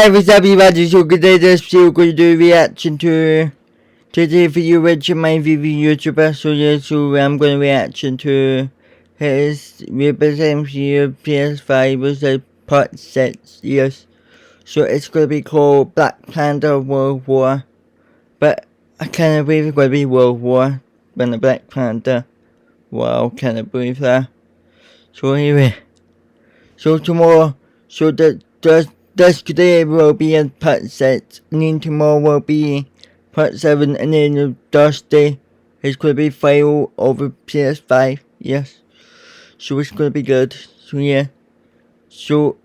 Hey, what's up, everybody? So today this video we're going to do a reaction to JTVideos, which is my VV YouTuber. So yeah, so I'm going to reaction to his Rebooted MCU PS5 was a part 6, yes. So it's going to be called Black Panther World War. But I can't believe it's going to be World War when the Black Panther. Wow, can't believe that. So anyway, so tomorrow, so this today will be in part 6, and then tomorrow will be part 7, and then the Thursday is going to be final over PS5, yes. So it's going to be good, so yeah. So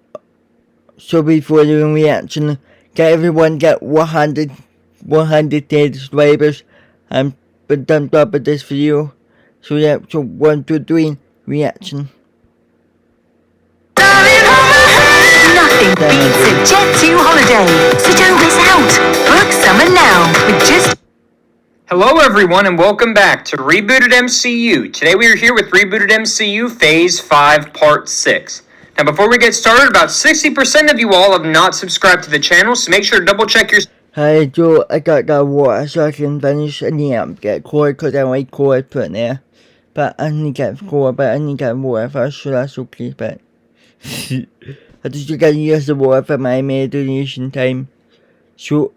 before the reaction, get 100 subscribers, and been thumbs up with this video. So yeah, so 1, 2, 3, reaction. Nothing beats a Jet2 holiday, so don't miss out. Book summer now with just... Hello everyone and welcome back to Rebooted MCU. Today we are here with Rebooted MCU Phase 5 Part 6. Now before we get started, about 60% of you all have not subscribed to the channel, so make sure to double check your... Hi Joe, I got that water so I can finish and yeah, get cord because I like cord put in there. But I need to get cord, but I need to get water first, so that's okay, but... I just got to use the water for my meditation time. So,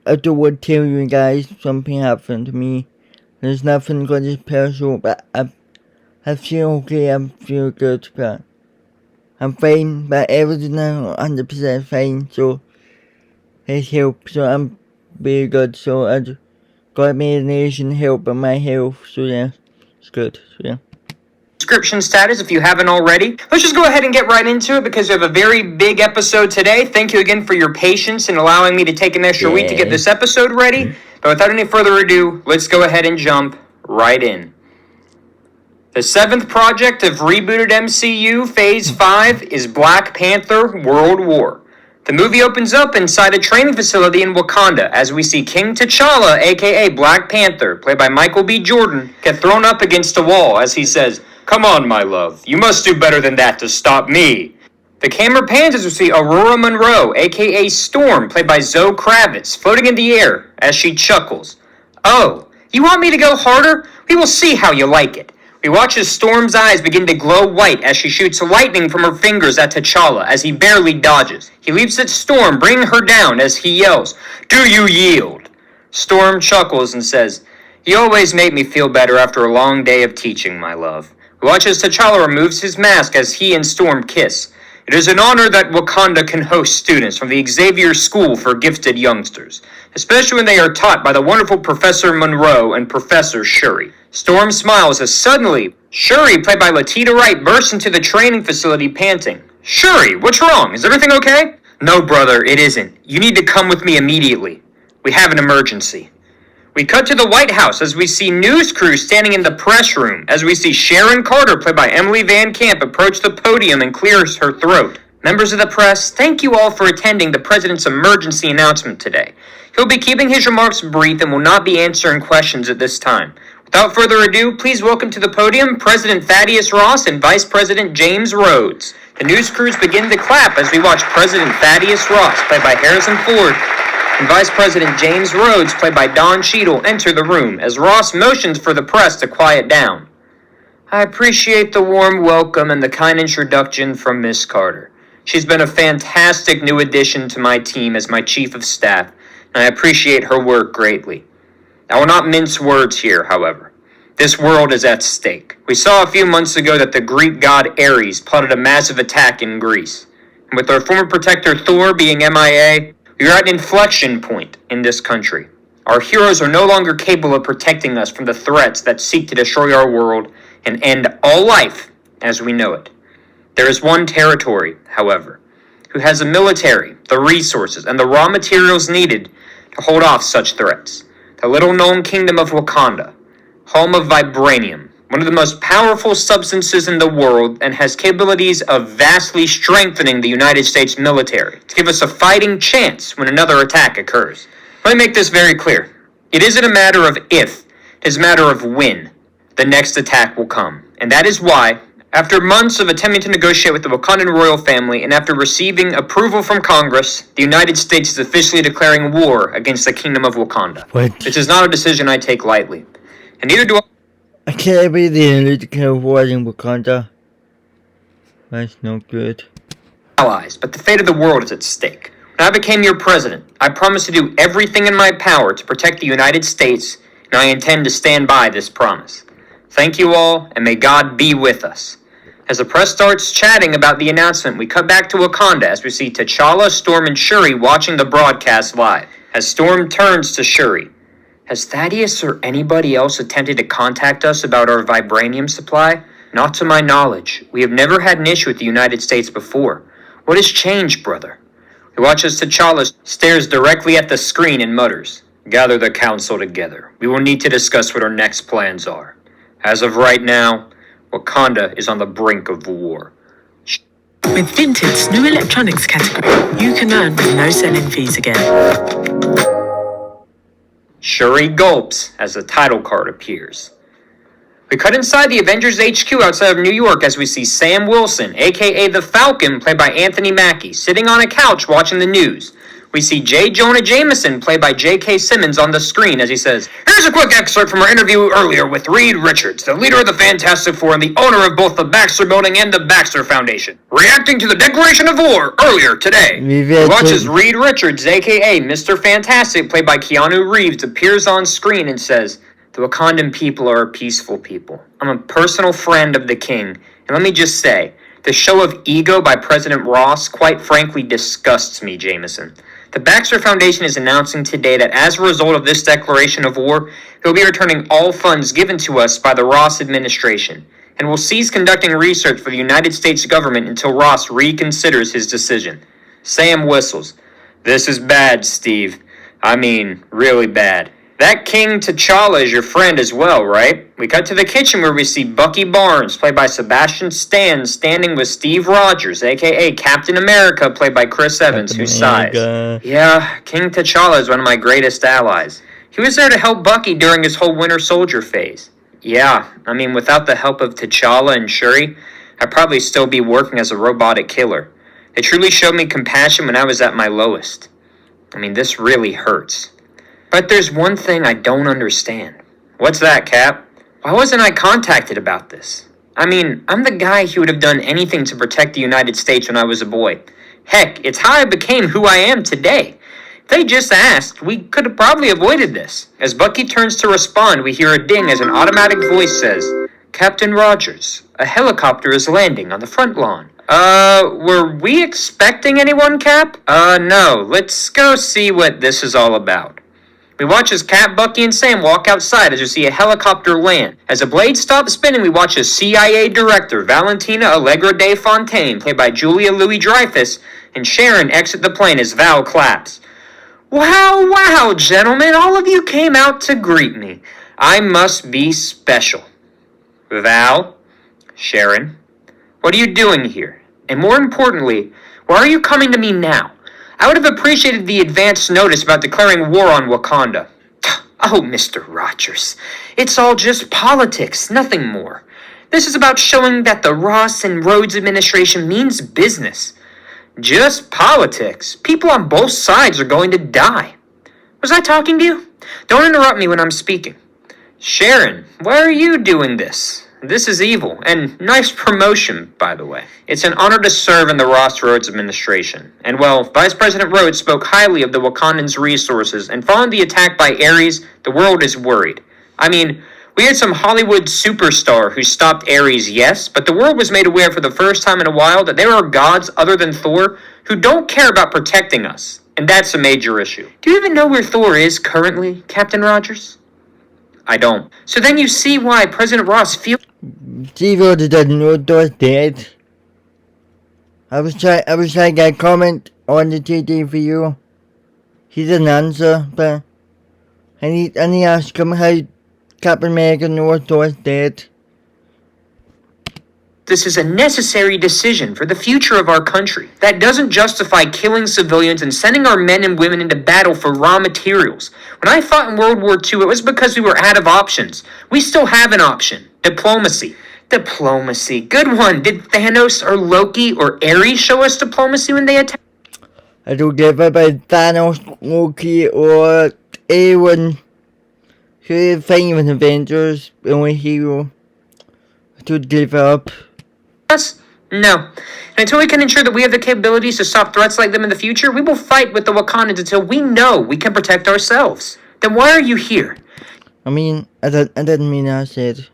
I don't want to tell you guys something happened to me. There's nothing got this personal, but I feel okay, I feel good, but I'm fine, but everything now 100% fine, so it helps, so I'm very good, so I got meditation help in my health, so yeah, it's good, so yeah. Subscription status if you haven't already. Let's just go ahead and get right into it because we have a very big episode today. Thank you again for your patience in allowing me to take an extra week to get this episode ready. But without any further ado, let's go ahead and jump right in. The 7th project of Rebooted MCU Phase 5 is Black Panther World War. The movie opens up inside a training facility in Wakanda as we see King T'Challa, aka Black Panther, played by Michael B. Jordan, get thrown up against a wall as he says, "Come on, my love, you must do better than that to stop me." The camera pans as we see Aurora Monroe, aka Storm, played by Zoe Kravitz, floating in the air as she chuckles. "Oh, you want me to go harder? We will see how you like it." We watch as Storm's eyes begin to glow white as she shoots lightning from her fingers at T'Challa as he barely dodges. He leaps at Storm, bringing her down as he yells, "Do you yield?" Storm chuckles and says, "You always make me feel better after a long day of teaching, my love." We watch as T'Challa removes his mask as he and Storm kiss. It is an honor that Wakanda can host students from the Xavier School for Gifted Youngsters, especially when they are taught by the wonderful Professor Monroe and Professor Shuri. Storm smiles as suddenly, Shuri, played by Latita Wright, bursts into the training facility panting. "Shuri, what's wrong? Is everything okay?" "No, brother, it isn't. You need to come with me immediately. We have an emergency." We cut to the White House as we see news crews standing in the press room, as we see Sharon Carter, played by Emily Van Camp, approach the podium and clears her throat. "Members of the press, thank you all for attending the President's emergency announcement today. He'll be keeping his remarks brief and will not be answering questions at this time. Without further ado, please welcome to the podium President Thaddeus Ross and Vice President James Rhodes." The news crews begin to clap as we watch President Thaddeus Ross, played by Harrison Ford, and Vice President James Rhodes, played by Don Cheadle, enter the room as Ross motions for the press to quiet down. "I appreciate the warm welcome and the kind introduction from Miss Carter. She's been a fantastic new addition to my team as my Chief of Staff, and I appreciate her work greatly. I will not mince words here, however. This world is at stake. We saw a few months ago that the Greek god Ares plotted a massive attack in Greece. And with our former protector Thor being MIA, we are at an inflection point in this country. Our heroes are no longer capable of protecting us from the threats that seek to destroy our world and end all life as we know it. There is one territory, however, who has the military, the resources, and the raw materials needed to hold off such threats. The little-known kingdom of Wakanda, home of vibranium, one of the most powerful substances in the world, and has capabilities of vastly strengthening the United States military to give us a fighting chance when another attack occurs. Let me make this very clear. It isn't a matter of if, it is a matter of when the next attack will come. And that is why, After months of attempting to negotiate with the Wakandan royal family and after receiving approval from Congress, the United States is officially declaring war against the Kingdom of Wakanda. What? This is not a decision I take lightly, and neither do I can't believe they declare war in Wakanda. That's no good. allies, but the fate of the world is at stake. When I became your president, I promised to do everything in my power to protect the United States, and I intend to stand by this promise. Thank you all, and may God be with us. As the press starts chatting about the announcement, we cut back to Wakanda as we see T'Challa, Storm, and Shuri watching the broadcast live. As Storm turns to Shuri, has Thaddeus or anybody else attempted to contact us about our vibranium supply? Not to my knowledge. We have never had an issue with the United States before. What has changed, brother? We watch as T'Challa stares directly at the screen and mutters, "Gather the council together. We will need to discuss what our next plans are. As of right now, Wakanda is on the brink of war." With Vinted's new electronics category, you can earn with no selling fees again. Shuri gulps as the title card appears. We cut inside the Avengers HQ outside of New York as we see Sam Wilson, aka the Falcon, played by Anthony Mackie, sitting on a couch watching the news. We see J. Jonah Jameson, played by J.K. Simmons, on the screen as he says, "Here's a quick excerpt from our interview earlier with Reed Richards, the leader of the Fantastic Four and the owner of both the Baxter Building and the Baxter Foundation, reacting to the declaration of war earlier today." We watch as Reed Richards, a.k.a. Mr. Fantastic, played by Keanu Reeves, appears on screen and says, "The Wakandan people are a peaceful people. I'm a personal friend of the king, and let me just say, the show of ego by President Ross quite frankly disgusts me, Jameson. The Baxter Foundation is announcing today that as a result of this declaration of war, it will be returning all funds given to us by the Ross administration, and will cease conducting research for the United States government until Ross reconsiders his decision." Sam whistles. "This is bad, Steve. I mean, really bad. That King T'Challa is your friend as well, right?" We cut to the kitchen where we see Bucky Barnes, played by Sebastian Stan, standing with Steve Rogers, a.k.a. Captain America, played by Chris Evans, who sighs. "Yeah, King T'Challa is one of my greatest allies. He was there to help Bucky during his whole Winter Soldier phase. Yeah, I mean, without the help of T'Challa and Shuri, I'd probably still be working as a robotic killer. They truly showed me compassion when I was at my lowest. I mean, this really hurts. But there's one thing I don't understand." "What's that, Cap?" "Why wasn't I contacted about this? I mean, I'm the guy who would have done anything to protect the United States when I was a boy. Heck, it's how I became who I am today. If they just asked, we could have probably avoided this." As Bucky turns to respond, we hear a ding as an automatic voice says, "Captain Rogers, a helicopter is landing on the front lawn." Were we expecting anyone, Cap?" No, let's go see what this is all about." We watch as Cap, Bucky, and Sam walk outside as we see a helicopter land. As the blade stops spinning, we watch as CIA Director Valentina Allegra de Fontaine, played by Julia Louis-Dreyfus, and Sharon exit the plane as Val claps. Wow, gentlemen, all of you came out to greet me. I must be special." "Val? Sharon? What are you doing here? And more importantly, why are you coming to me now? I would have appreciated the advance notice about declaring war on Wakanda." "Oh, Mr. Rogers, it's all just politics, nothing more. This is about showing that the Ross and Rhodes administration means business." "Just politics? People on both sides are going to die." "Was I talking to you? Don't interrupt me when I'm speaking." "Sharon, why are you doing this? This is evil, and nice promotion, by the way. It's an honor to serve in the Ross Rhodes administration. And well, Vice President Rhodes spoke highly of the Wakandans' resources, and following the attack by Ares, the world is worried. I mean, we had some Hollywood superstar who stopped Ares, yes, but the world was made aware for the first time in a while that there are gods other than Thor who don't care about protecting us, and that's a major issue. Do you even know where Thor is currently, Captain Rogers?" "I don't." "So then you see why President Ross feels..." Steve Rogers doesn't know Thor's dead. I was trying to get a comment on the JT video. He didn't answer, but I need to ask him how Captain America knows Thor's dead. "This is a necessary decision for the future of our country. That doesn't justify killing civilians and sending our men and women into battle for raw materials. When I fought in World War II, it was because we were out of options. We still have an option: diplomacy. Diplomacy. Good one. Did Thanos or Loki or Ares show us diplomacy when they attacked? I don't give about Thanos, Loki, or anyone who is fine with Avengers, the only hero. I don't give up. Us? No. And until we can ensure that we have the capabilities to stop threats like them in the future, we will fight with the Wakandans until we know we can protect ourselves. Then why are you here? I mean, I didn't mean I said.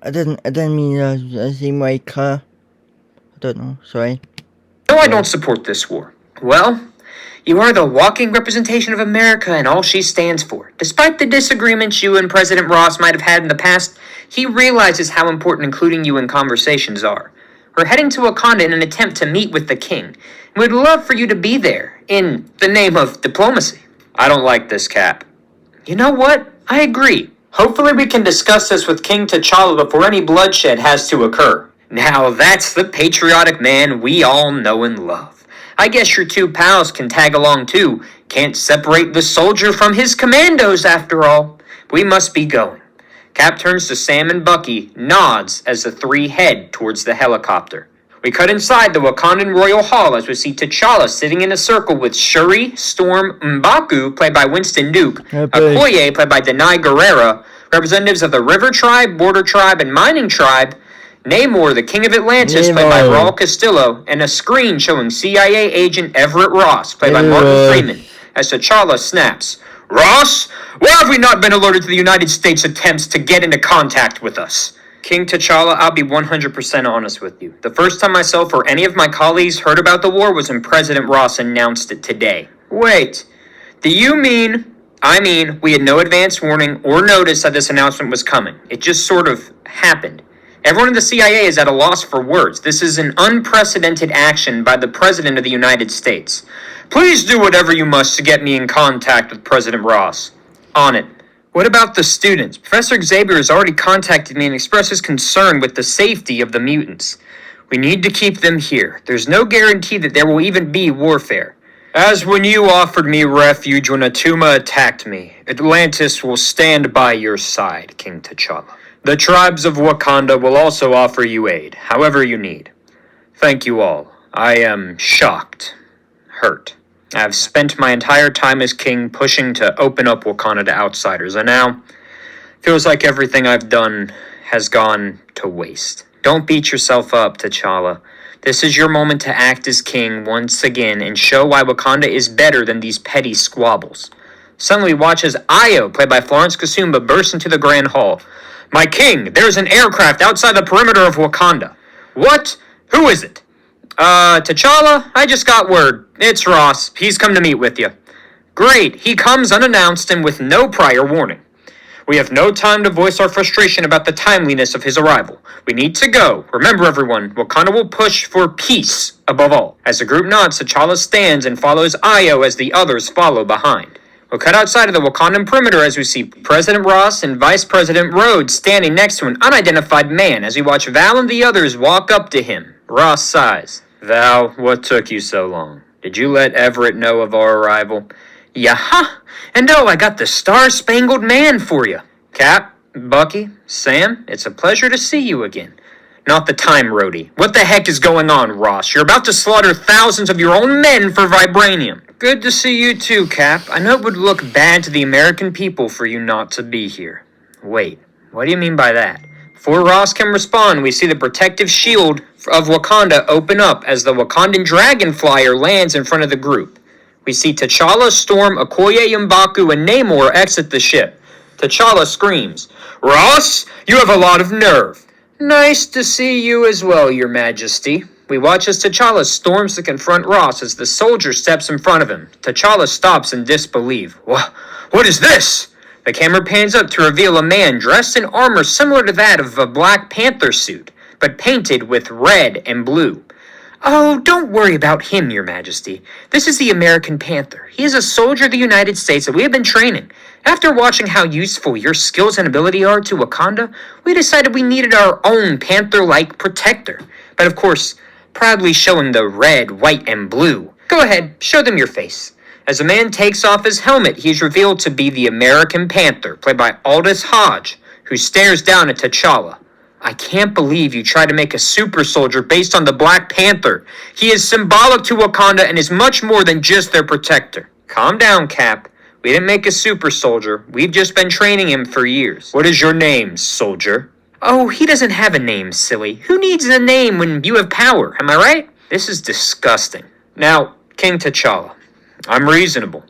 I didn't mean I seem like I don't know, sorry. No, I don't support this war. Well, you are the walking representation of America and all she stands for. Despite the disagreements you and President Ross might have had in the past, he realizes how important including you in conversations are. We're heading to Wakanda in an attempt to meet with the king, and we'd love for you to be there, in the name of diplomacy. I don't like this, Cap. You know what? I agree. Hopefully we can discuss this with King T'Challa before any bloodshed has to occur. Now that's the patriotic man we all know and love. I guess your two pals can tag along too. Can't separate the soldier from his commandos after all. We must be going. Cap turns to Sam and Bucky, nods as the three head towards the helicopter. We cut inside the Wakandan Royal Hall as we see T'Challa sitting in a circle with Shuri, Storm, M'Baku, played by Winston Duke, Okoye, played by Denai Guerrera, representatives of the River Tribe, Border Tribe, and Mining Tribe, Namor, the King of Atlantis, played by Raul Castillo, and a screen showing CIA agent Everett Ross, played by Martin Freeman, as T'Challa snaps, "Ross, why have we not been alerted to the United States' attempts to get into contact with us?" King T'Challa, I'll be 100% honest with you. The first time myself or any of my colleagues heard about the war was when President Ross announced it today. Wait, do you mean... I mean, we had no advance warning or notice that this announcement was coming. It just sort of happened. Everyone in the CIA is at a loss for words. This is an unprecedented action by the President of the United States. Please do whatever you must to get me in contact with President Ross. On it. What about the students? Professor Xavier has already contacted me and expressed his concern with the safety of the mutants. We need to keep them here. There's no guarantee that there will even be warfare. As when you offered me refuge when Atuma attacked me, Atlantis will stand by your side, King T'Challa. The tribes of Wakanda will also offer you aid, however you need. Thank you all. I am shocked, hurt. I've spent my entire time as king pushing to open up Wakanda to outsiders, and now feels like everything I've done has gone to waste. Don't beat yourself up, T'Challa. This is your moment to act as king once again and show why Wakanda is better than these petty squabbles. Suddenly watch as Io, played by Florence Kasumba, bursts into the Grand Hall. My king, there's an aircraft outside the perimeter of Wakanda. What? Who is it? T'Challa, I just got word. It's Ross. He's come to meet with you. Great. He comes unannounced and with no prior warning. We have no time to voice our frustration about the timeliness of his arrival. We need to go. Remember, everyone, Wakanda will push for peace above all. As the group nods, T'Challa stands and follows Io as the others follow behind. We'll cut outside of the Wakandan perimeter as we see President Ross and Vice President Rhodes standing next to an unidentified man as we watch Val and the others walk up to him. Ross sighs. Val, what took you so long? Did you let Everett know of our arrival? Yaha! And I got the Star-Spangled Man for you. Cap, Bucky, Sam, it's a pleasure to see you again. Not the time, Rhodey. What the heck is going on, Ross? You're about to slaughter thousands of your own men for vibranium. Good to see you too, Cap. I know it would look bad to the American people for you not to be here. Wait, what do you mean by that? Before Ross can respond, we see the protective shield of Wakanda open up as the Wakandan Dragon Flyer lands in front of the group. We see T'Challa, Storm, Okoye, M'Baku, and Namor exit the ship. T'Challa screams, Ross, you have a lot of nerve. Nice to see you as well, Your Majesty. We watch as T'Challa storms to confront Ross as the soldier steps in front of him. T'Challa stops in disbelief. What is this? The camera pans up to reveal a man dressed in armor similar to that of a Black Panther suit, but painted with red and blue. Oh, don't worry about him, Your Majesty. This is the American Panther. He is a soldier of the United States that we have been training. After watching how useful your skills and ability are to Wakanda, we decided we needed our own Panther-like protector. But of course, proudly showing the red, white, and blue. Go ahead, show them your face. As the man takes off his helmet, he is revealed to be the American Panther, played by Aldous Hodge, who stares down at T'Challa. I can't believe you tried to make a super soldier based on the Black Panther. He is symbolic to Wakanda and is much more than just their protector. Calm down, Cap. We didn't make a super soldier. We've just been training him for years. What is your name, soldier? Oh, he doesn't have a name, silly. Who needs a name when you have power, am I right? This is disgusting. Now, King T'Challa, I'm reasonable.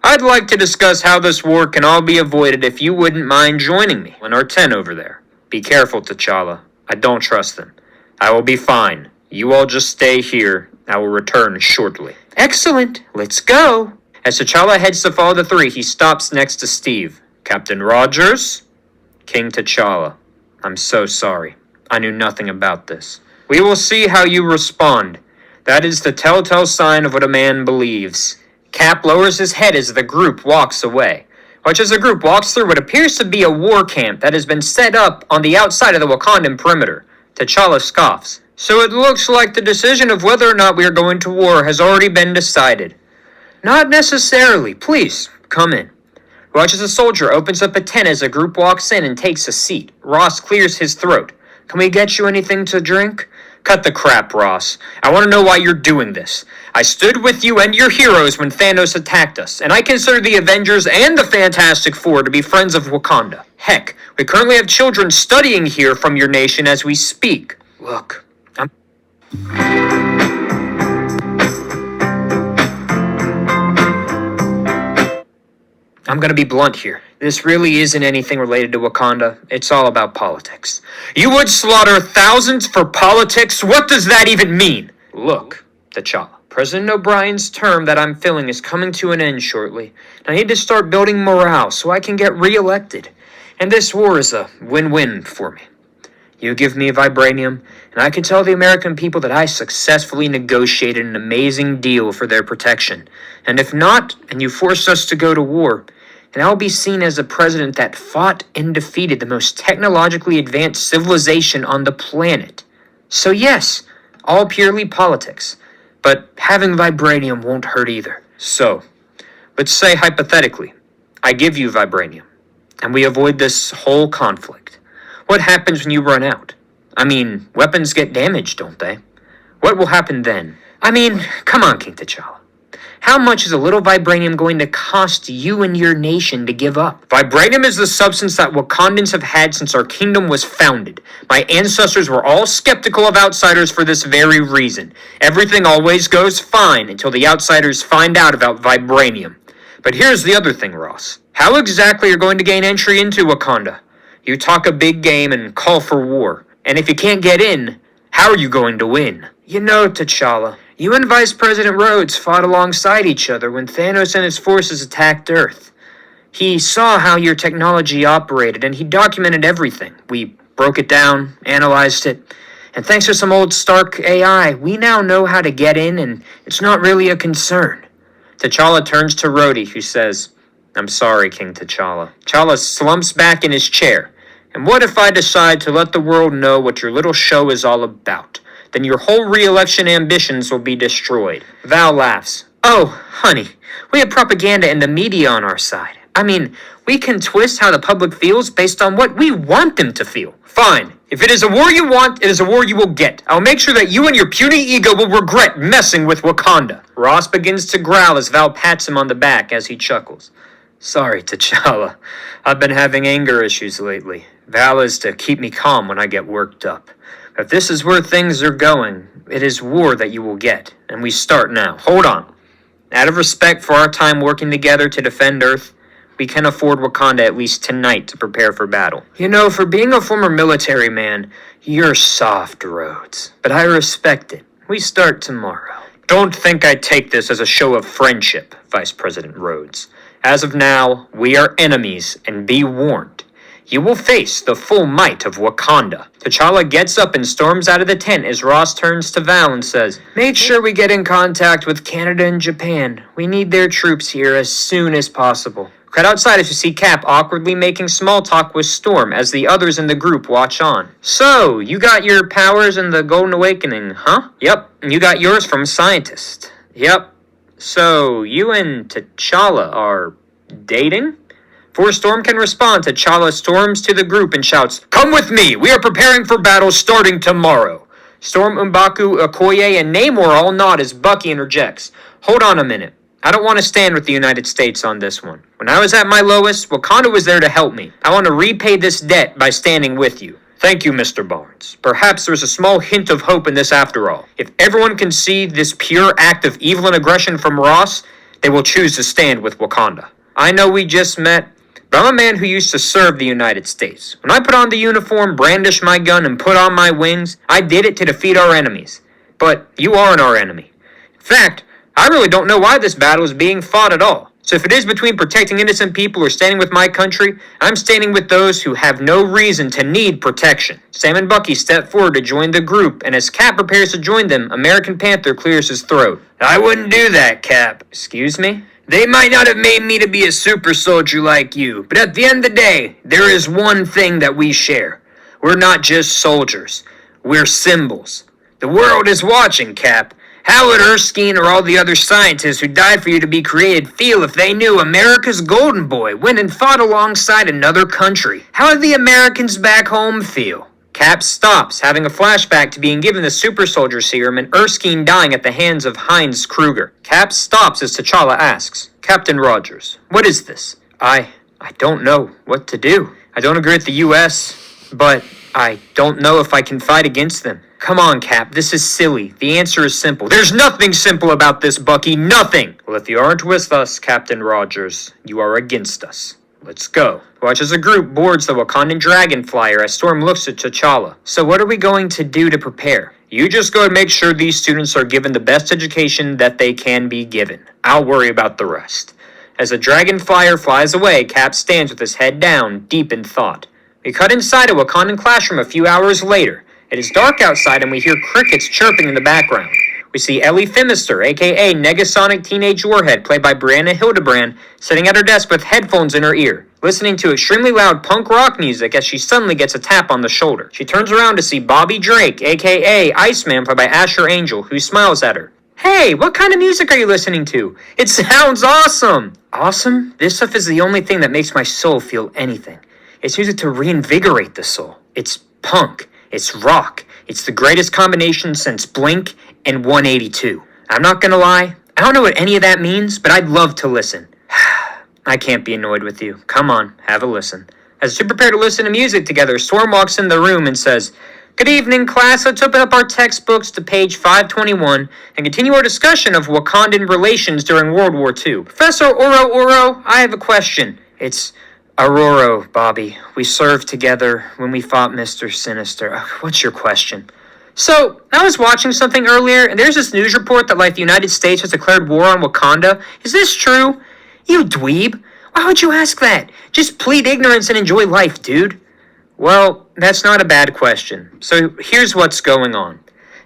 I'd like to discuss how this war can all be avoided if you wouldn't mind joining me in our tent over there. Be careful, T'Challa. I don't trust them. I will be fine. You all just stay here. I will return shortly. Excellent. Let's go. As T'Challa heads to follow the three, he stops next to Steve. Captain Rogers? King T'Challa. I'm so sorry. I knew nothing about this. We will see how you respond. That is the telltale sign of what a man believes. Cap lowers his head as the group walks away. Watch as the group walks through what appears to be a war camp that has been set up on the outside of the Wakandan perimeter. T'Challa scoffs. So it looks like the decision of whether or not we are going to war has already been decided. Not necessarily. Please, come in. Watch as a soldier opens up a tent as a group walks in and takes a seat. Ross clears his throat. Can we get you anything to drink? Cut the crap, Ross. I want to know why you're doing this. I stood with you and your heroes when Thanos attacked us, and I consider the Avengers and the Fantastic Four to be friends of Wakanda. Heck, we currently have children studying here from your nation as we speak. Look, I'm gonna be blunt here. This really isn't anything related to Wakanda. It's all about politics. You would slaughter thousands for politics? What does that even mean? Look, T'Challa. President O'Brien's term that I'm filling is coming to an end shortly. I need to start building morale so I can get re-elected. And this war is a win-win for me. You give me vibranium, and I can tell the American people that I successfully negotiated an amazing deal for their protection. And if not, and you force us to go to war, and I'll be seen as a president that fought and defeated the most technologically advanced civilization on the planet. So yes, all purely politics, but having vibranium won't hurt either. So, let's say hypothetically, I give you vibranium, and we avoid this whole conflict. What happens when you run out? I mean, weapons get damaged, don't they? What will happen then? I mean, come on, King T'Challa. How much is a little vibranium going to cost you and your nation to give up? Vibranium is the substance that Wakandans have had since our kingdom was founded. My ancestors were all skeptical of outsiders for this very reason. Everything always goes fine until the outsiders find out about vibranium. But here's the other thing, Ross. How exactly are you going to gain entry into Wakanda? You talk a big game and call for war. And if you can't get in, how are you going to win? You know, T'Challa, you and Vice President Rhodes fought alongside each other when Thanos and his forces attacked Earth. He saw how your technology operated, and he documented everything. We broke it down, analyzed it, and thanks to some old Stark AI, we now know how to get in, and it's not really a concern. T'Challa turns to Rhodey, who says, I'm sorry, King T'Challa. T'Challa slumps back in his chair. And what if I decide to let the world know what your little show is all about? Then your whole re-election ambitions will be destroyed. Val laughs. Oh, honey, we have propaganda and the media on our side. I mean, we can twist how the public feels based on what we want them to feel. Fine. If it is a war you want, it is a war you will get. I'll make sure that you and your puny ego will regret messing with Wakanda. Ross begins to growl as Val pats him on the back as he chuckles. Sorry, T'Challa. I've been having anger issues lately. Val is to keep me calm when I get worked up. If this is where things are going, it is war that you will get, and we start now. Hold on. Out of respect for our time working together to defend Earth, we can afford Wakanda at least tonight to prepare for battle. You know, for being a former military man, you're soft, Rhodes. But I respect it. We start tomorrow. Don't think I take this as a show of friendship, Vice President Rhodes. As of now, we are enemies, and be warned. You will face the full might of Wakanda. T'Challa gets up and storms out of the tent as Ross turns to Val and says, Make sure we get in contact with Canada and Japan. We need their troops here as soon as possible. Cut outside as you see Cap awkwardly making small talk with Storm as the others in the group watch on. So, you got your powers in the Golden Awakening, huh? Yep, and you got yours from Scientist. Yep. So, you and T'Challa are dating? Before Storm can respond, T'Challa storms to the group and shouts, "Come with me! We are preparing for battle starting tomorrow!" Storm, M'Baku, Okoye, and Namor all nod as Bucky interjects, "Hold on a minute. I don't want to stand with the United States on this one. When I was at my lowest, Wakanda was there to help me. I want to repay this debt by standing with you." "Thank you, Mr. Barnes. Perhaps there's a small hint of hope in this after all. If everyone can see this pure act of evil and aggression from Ross, they will choose to stand with Wakanda. I know we just met, but I'm a man who used to serve the United States. When I put on the uniform, brandished my gun, and put on my wings, I did it to defeat our enemies. But you aren't our enemy. In fact, I really don't know why this battle is being fought at all. So if it is between protecting innocent people or standing with my country, I'm standing with those who have no reason to need protection." Sam and Bucky step forward to join the group, and as Cap prepares to join them, American Panther clears his throat. "I wouldn't do that, Cap." "Excuse me?" "They might not have made me to be a super soldier like you, but at the end of the day, there is one thing that we share. We're not just soldiers. We're symbols. The world is watching, Cap. How would Erskine or all the other scientists who died for you to be created feel if they knew America's golden boy went and fought alongside another country? How would the Americans back home feel?" Cap stops, having a flashback to being given the super soldier serum and Erskine dying at the hands of Heinz Kruger. Cap stops as T'Challa asks, "Captain Rogers, what is this?" I don't know what to do. I don't agree with the U.S., but I don't know if I can fight against them. Come on, Cap, this is silly. The answer is simple. There's nothing simple about this, Bucky, nothing! Well, if you aren't with us, Captain Rogers, you are against us. Let's go. Watch as a group boards the Wakandan Dragon Flyer as Storm looks at T'Challa. "So what are we going to do to prepare?" "You just go and make sure these students are given the best education that they can be given. I'll worry about the rest." As the Dragon Flyer flies away, Cap stands with his head down, deep in thought. We cut inside a Wakandan classroom a few hours later. It is dark outside and we hear crickets chirping in the background. We see Ellie Phimister, aka Negasonic Teenage Warhead, played by Brianna Hildebrand, sitting at her desk with headphones in her ear, listening to extremely loud punk rock music as she suddenly gets a tap on the shoulder. She turns around to see Bobby Drake, aka Iceman, played by Asher Angel, who smiles at her. "Hey, what kind of music are you listening to? It sounds awesome!" "Awesome? This stuff is the only thing that makes my soul feel anything. It's music to reinvigorate the soul. It's punk. It's rock. It's the greatest combination since Blink and 182. I'm not gonna lie, I don't know what any of that means, but I'd love to listen." "I can't be annoyed with you. Come on, have a listen." As we prepare to listen to music together, Storm walks in the room and says, "Good evening, class. Let's open up our textbooks to page 521 and continue our discussion of Wakandan relations during World War II. Professor Oro, I have a question." "It's Aurora, Bobby. We served together when we fought Mr. Sinister. What's your question?" "So, I was watching something earlier, and there's this news report that, the United States has declared war on Wakanda. Is this true?" "You dweeb. Why would you ask that? Just plead ignorance and enjoy life, dude." "Well, that's not a bad question. So, here's what's going on.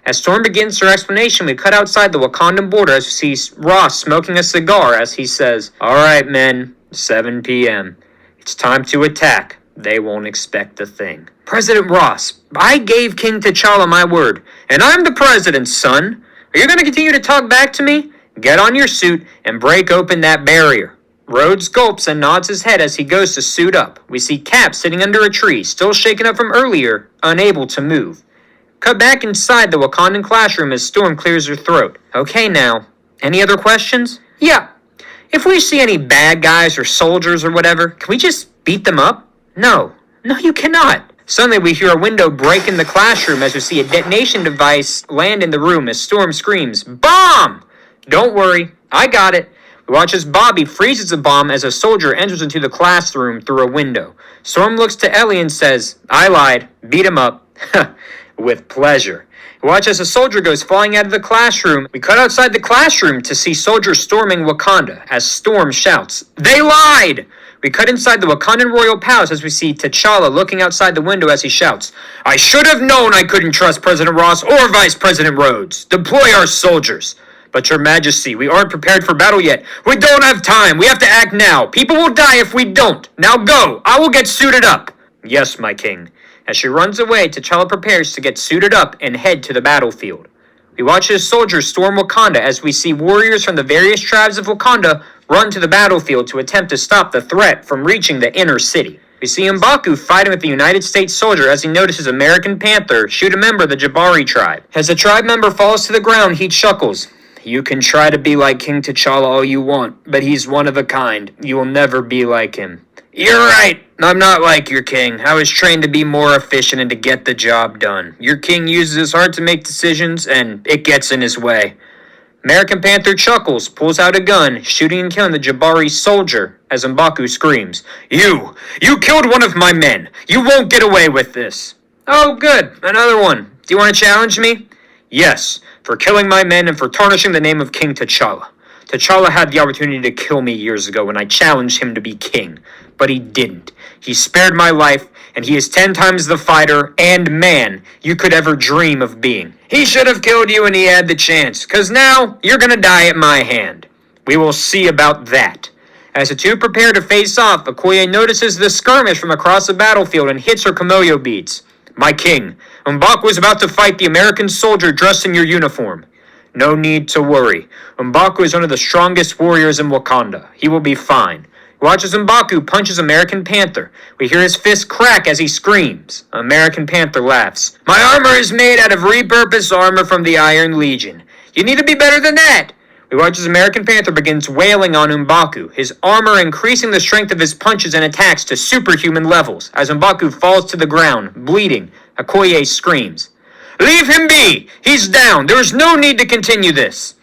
As Storm begins her explanation, we cut outside the Wakandan border as we see Ross smoking a cigar as he says, "All right, men, 7 p.m. It's time to attack. They won't expect a thing. President Ross, I gave King T'Challa my word, and I'm the president's son. Are you going to continue to talk back to me? Get on your suit and break open that barrier." Rhodes gulps and nods his head as he goes to suit up. We see Cap sitting under a tree, still shaken up from earlier, unable to move. Cut back inside the Wakandan classroom as Storm clears her throat. "Okay now, any other questions?" "Yeah. If we see any bad guys or soldiers or whatever, can we just beat them up?" No, you cannot." Suddenly we hear a window break in the classroom as we see a detonation device land in the room as Storm screams, "Bomb!" "Don't worry, I got it." We watch as Bobby freezes the bomb as a soldier enters into the classroom through a window. Storm looks to Ellie and says, "I lied. Beat him up." "With pleasure." We watch as a soldier goes flying out of the classroom. We cut outside the classroom to see soldiers storming Wakanda as Storm shouts, "They lied!" We cut inside the Wakandan royal palace as we see T'Challa looking outside the window as he shouts, "I should have known I couldn't trust President Ross or Vice President Rhodes. Deploy our soldiers." "But your majesty, we aren't prepared for battle yet." "We don't have time. We have to act now. People will die if we don't. Now go. I will get suited up." "Yes, my king." As she runs away, T'Challa prepares to get suited up and head to the battlefield. We watch as soldiers storm Wakanda as we see warriors from the various tribes of Wakanda run to the battlefield to attempt to stop the threat from reaching the inner city. We see M'Baku fighting with the United States soldier as he notices American Panther shoot a member of the Jabari tribe. As the tribe member falls to the ground, he chuckles. You can try to be like King T'Challa all you want, but he's one of a kind. You will never be like him. You're right. I'm not like your king. I was trained to be more efficient and to get the job done. Your king uses his heart to make decisions, and it gets in his way. American Panther chuckles, pulls out a gun, shooting and killing the Jabari soldier as M'Baku screams, You killed one of my men! You won't get away with this! Oh, good, another one. Do you want to challenge me? Yes, for killing my men and for tarnishing the name of King T'Challa. T'Challa had the opportunity to kill me years ago when I challenged him to be king, but he didn't. He spared my life, and he is 10 times the fighter and man you could ever dream of being. He should have killed you when he had the chance, 'cause now you're gonna die at my hand. We will see about that. As the two prepare to face off, Okoye notices the skirmish from across the battlefield and hits her Komoyo beads. My king, M'Baku is about to fight the American soldier dressed in your uniform. No need to worry. M'Baku is one of the strongest warriors in Wakanda. He will be fine. Watches M'Baku punches American Panther. We hear his fist crack as he screams. American Panther laughs. My armor is made out of repurposed armor from the Iron Legion. You need to be better than that. We watch as American Panther begins wailing on M'Baku, his armor increasing the strength of his punches and attacks to superhuman levels. As M'Baku falls to the ground, bleeding, Okoye screams. Leave him be! He's down. There's no need to continue this.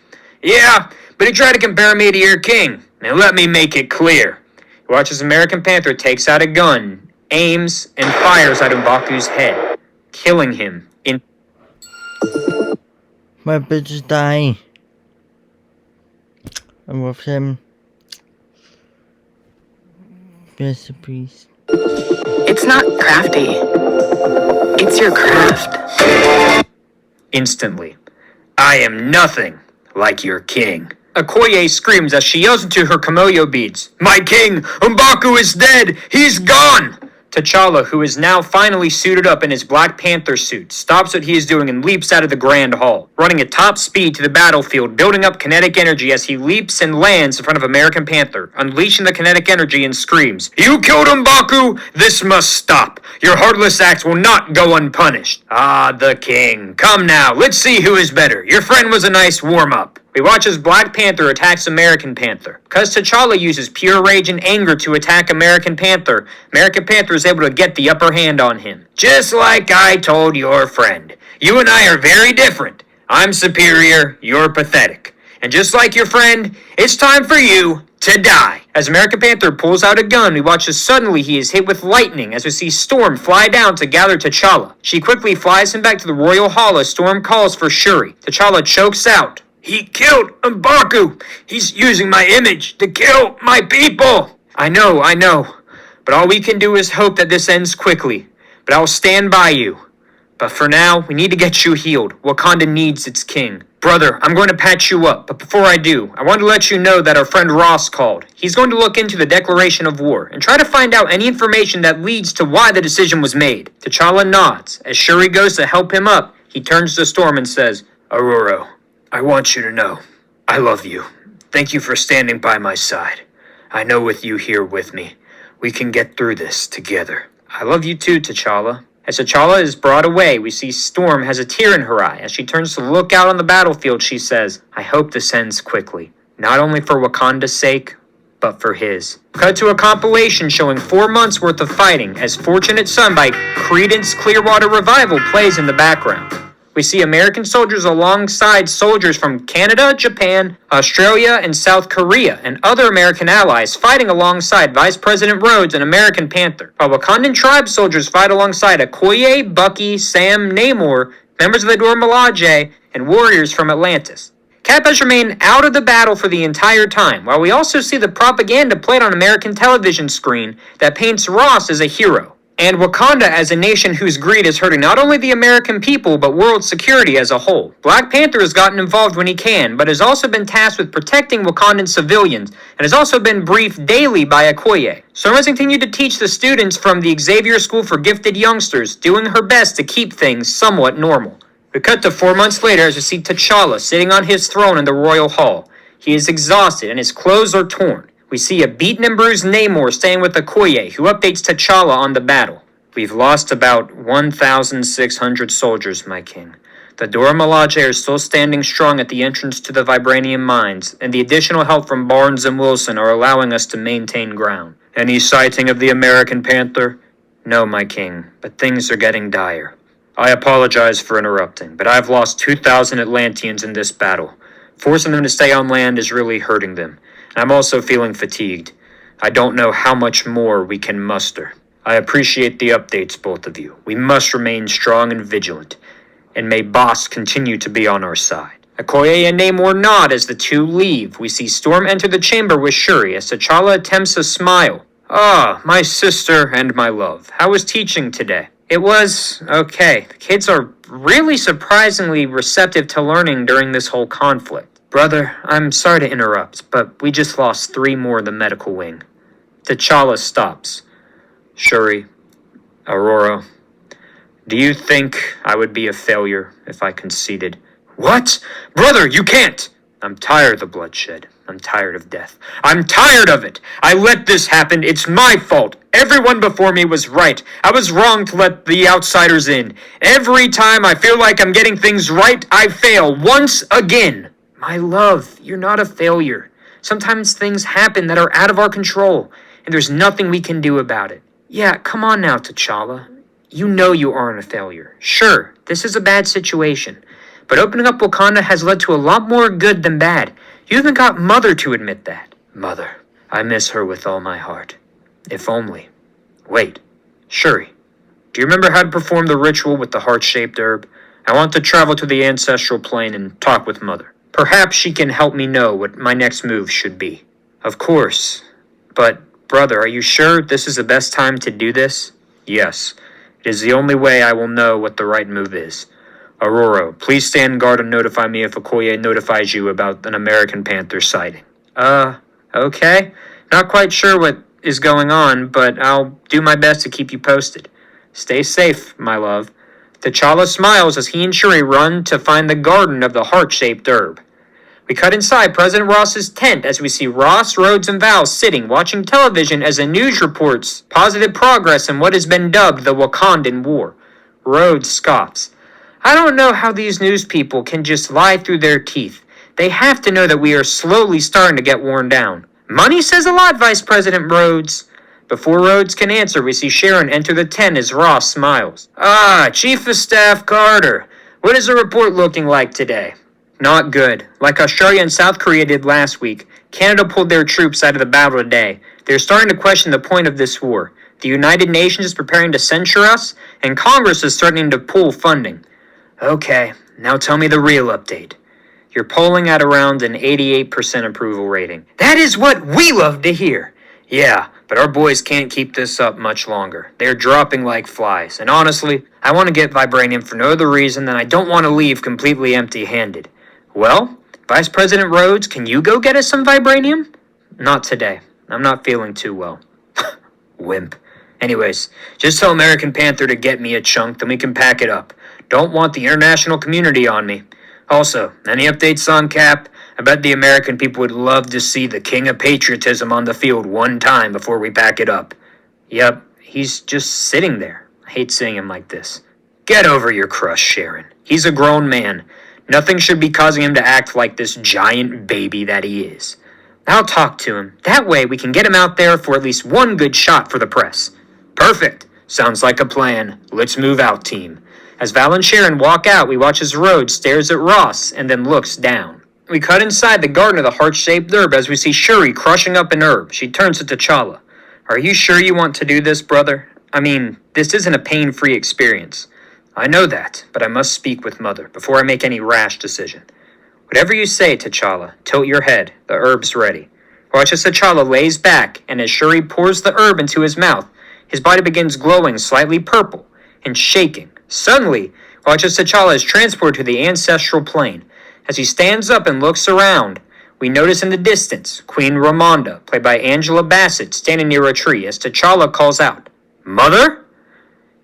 Yeah, but he tried to compare me to your king. Now let me make it clear. He watches American Panther takes out a gun, aims, and fires at M'Baku's head, killing him in... My bitches die. I'm with him. Recipes. It's not crafty. It's your craft. Instantly. I am nothing like your king. Okoye screams as she yells into her Komoyo beads. My king, M'Baku is dead! He's gone! T'Challa, who is now finally suited up in his Black Panther suit, stops what he is doing and leaps out of the Grand Hall, running at top speed to the battlefield, building up kinetic energy as he leaps and lands in front of American Panther, unleashing the kinetic energy and screams, You killed M'Baku! This must stop! Your heartless acts will not go unpunished! Ah, the king. Come now, let's see who is better. Your friend was a nice warm-up. We watch as Black Panther attacks American Panther. Because T'Challa uses pure rage and anger to attack American Panther is able to get the upper hand on him. Just like I told your friend. You and I are very different. I'm superior, you're pathetic. And just like your friend, it's time for you to die. As American Panther pulls out a gun, we watch as suddenly he is hit with lightning as we see Storm fly down to gather T'Challa. She quickly flies him back to the Royal Hall as Storm calls for Shuri. T'Challa chokes out. He killed M'Baku. He's using my image to kill my people. I know. But all we can do is hope that this ends quickly. But I'll stand by you. But for now, we need to get you healed. Wakanda needs its king. Brother, I'm going to patch you up. But before I do, I want to let you know that our friend Ross called. He's going to look into the declaration of war and try to find out any information that leads to why the decision was made. T'Challa nods. As Shuri goes to help him up, he turns to Storm and says, Aurora, I want you to know, I love you. Thank you for standing by my side. I know with you here with me, we can get through this together. I love you too, T'Challa. As T'Challa is brought away, we see Storm has a tear in her eye. As she turns to look out on the battlefield, she says, I hope this ends quickly. Not only for Wakanda's sake, but for his. Cut to a compilation showing 4 months worth of fighting as Fortunate Son by Creedence Clearwater Revival plays in the background. We see American soldiers alongside soldiers from Canada, Japan, Australia, and South Korea, and other American allies fighting alongside Vice President Rhodes and American Panther, while Wakandan tribe soldiers fight alongside Okoye, Bucky, Sam, Namor, members of the Dora Milaje, and warriors from Atlantis. Cap has remained out of the battle for the entire time, while we also see the propaganda played on American television screen that paints Ross as a hero, and Wakanda as a nation whose greed is hurting not only the American people, but world security as a whole. Black Panther has gotten involved when he can, but has also been tasked with protecting Wakandan civilians, and has also been briefed daily by Okoye. Storm has continued to teach the students from the Xavier School for Gifted Youngsters, doing her best to keep things somewhat normal. We cut to 4 months later as we see T'Challa sitting on his throne in the Royal Hall. He is exhausted and his clothes are torn. We see a beaten and bruised Namor staying with Okoye, who updates T'Challa on the battle. We've lost about 1,600 soldiers, my king. The Dora Milaje are still standing strong at the entrance to the Vibranium mines, and the additional help from Barnes and Wilson are allowing us to maintain ground. Any sighting of the American Panther? No, my king, but things are getting dire. I apologize for interrupting, but I've lost 2,000 Atlanteans in this battle. Forcing them to stay on land is really hurting them, and I'm also feeling fatigued. I don't know how much more we can muster. I appreciate the updates, both of you. We must remain strong and vigilant, and may Boss continue to be on our side. Okoye and Namor nod as the two leave. We see Storm enter the chamber with Shuri as T'Challa attempts a smile. Ah, my sister and my love. How was teaching today? It was okay. The kids are really surprisingly receptive to learning during this whole conflict. Brother, I'm sorry to interrupt, but we just lost 3 more in the medical wing. T'Challa stops. Shuri, Aurora, do you think I would be a failure if I conceded? What? Brother, you can't! I'm tired of the bloodshed. I'm tired of death. I'm tired of it! I let this happen. It's my fault. Everyone before me was right. I was wrong to let the outsiders in. Every time I feel like I'm getting things right, I fail once again. My love, you're not a failure. Sometimes things happen that are out of our control, and there's nothing we can do about it. Yeah, come on now, T'Challa. You know you aren't a failure. Sure, this is a bad situation, but opening up Wakanda has led to a lot more good than bad. You even got Mother to admit that. Mother, I miss her with all my heart. If only. Wait, Shuri, do you remember how to perform the ritual with the heart-shaped herb? I want to travel to the ancestral plane and talk with Mother. Perhaps she can help me know what my next move should be. Of course, but brother, are you sure this is the best time to do this? Yes. It is the only way I will know what the right move is. Aurora, please stand guard and notify me if Okoye notifies you about an American Panther sighting. Okay. Not quite sure what is going on, but I'll do my best to keep you posted. Stay safe, my love. T'Challa smiles as he and Shuri run to find the garden of the heart-shaped herb. We cut inside President Ross's tent as we see Ross, Rhodes, and Val sitting, watching television as the news reports positive progress in what has been dubbed the Wakandan War. Rhodes scoffs. I don't know how these news people can just lie through their teeth. They have to know that we are slowly starting to get worn down. Money says a lot, Vice President Rhodes. Before Rhodes can answer, we see Sharon enter the tent as Ross smiles. Ah, Chief of Staff Carter. What is the report looking like today? Not good. Like Australia and South Korea did last week, Canada pulled their troops out of the battle today. They're starting to question the point of this war. The United Nations is preparing to censure us, and Congress is starting to pull funding. Okay, now tell me the real update. You're polling at around an 88% approval rating. That is what we love to hear. Yeah, but our boys can't keep this up much longer. They're dropping like flies, and honestly, I want to get vibranium for no other reason than I don't want to leave completely empty-handed. Well, Vice President Rhodes, can you go get us some vibranium? Not today. I'm not feeling too well. Wimp. Anyways, just tell American Panther to get me a chunk, then we can pack it up. Don't want the international community on me. Also, any updates on Cap? I bet the American people would love to see the king of patriotism on the field one time before we pack it up. Yep, he's just sitting there. I hate seeing him like this. Get over your crush, Sharon. He's a grown man. Nothing should be causing him to act like this giant baby that he is. I'll talk to him. That way we can get him out there for at least one good shot for the press. Perfect. Sounds like a plan. Let's move out, team. As Val and Sharon walk out, we watch as Rhodes stares at Ross and then looks down. We cut inside the garden of the heart-shaped herb as we see Shuri crushing up an herb. She turns to T'Challa. Are you sure you want to do this, brother? I mean, this isn't a pain-free experience. I know that, but I must speak with Mother before I make any rash decision. Whatever you say, T'Challa, tilt your head. The herb's ready. Watch as T'Challa lays back, and as Shuri pours the herb into his mouth, his body begins glowing slightly purple and shaking. Suddenly, watch as T'Challa is transported to the ancestral plane. As he stands up and looks around, we notice in the distance Queen Ramonda, played by Angela Bassett, standing near a tree as T'Challa calls out, Mother?